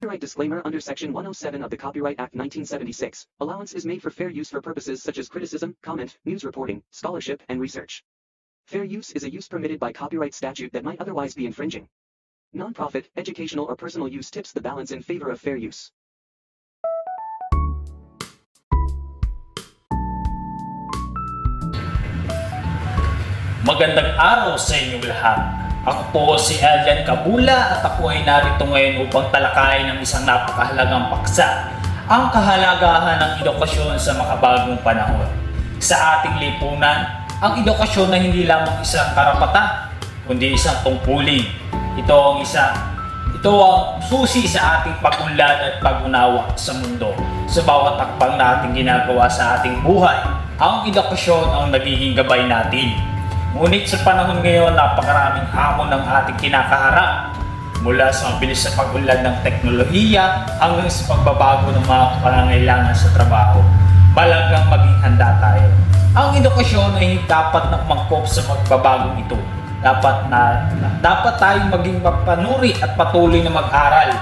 Copyright disclaimer. Under Section 107 of the Copyright Act 1976, allowance is made for fair use for purposes such as criticism, comment, news reporting, scholarship, and research. Fair use is a use permitted by copyright statute that might otherwise be infringing. Non-profit, educational, or personal use tips the balance in favor of fair use. Magandang araw sa inyong lahat. Ako po si Elian Cabula at ako ay narito ngayon upang talakayin ang isang napakahalagang paksa, ang kahalagahan ng edukasyon sa makabagong panahon. Sa ating lipunan, ang edukasyon na hindi lamang isang karapatan, kundi isang tungkulin. Ito ang susi sa ating pag-unlad at pag-unawa sa mundo. Sa bawat takbang nating ginagawa sa ating buhay, ang edukasyon ang nagiging gabay natin. Ngunit sa panahon ngayon, napakaraming hamon ng ating kinakaharap. Mula sa mabilis sa pag-unlad ng teknolohiya hanggang sa pagbabago ng mga pangangailangan sa trabaho. Malagang maging handa tayo. Ang edukasyon ay dapat na umangkop sa pagbabagong ito. Dapat tayong maging mapanuri at patuloy na mag-aral.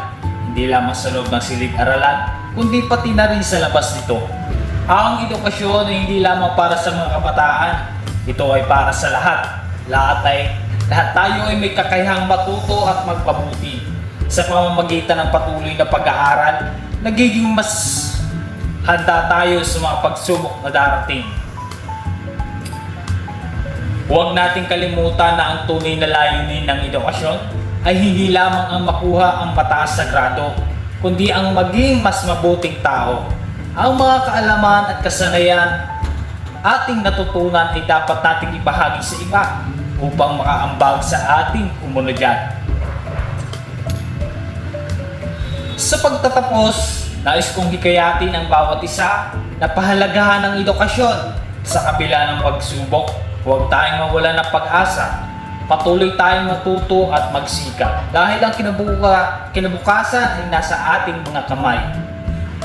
Hindi lamang sa loob ng silid-aralan, kundi pati na rin sa labas nito. Ang edukasyon ay hindi lamang para sa mga kabataan. Ito ay para sa lahat. Lahat tayo ay may kakayahang matuto at magpabuti. Sa pamamagitan ng patuloy na pag-aaral, nagiging mas handa tayo sa mga pagsubok na darating. Huwag nating kalimutan na ang tunay na layunin ng edukasyon ay hindi lamang ang makuha ang mataas na grado, kundi ang maging mas mabuting tao. Ang mga kaalaman at kasanayan ating natutunan ay dapat nating ibahagi sa iba upang makaambag sa ating komunidad. Sa pagtatapos, nais kong hikayatin ang bawat isa na pahalagahan ng edukasyon. Sa kabila ng pagsubok, huwag tayong mawalan ng pag-asa. Patuloy tayong matuto at magsikap dahil ang kinabukasan ay nasa ating mga kamay.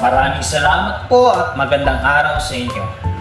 Maraming salamat po at magandang araw sa inyo.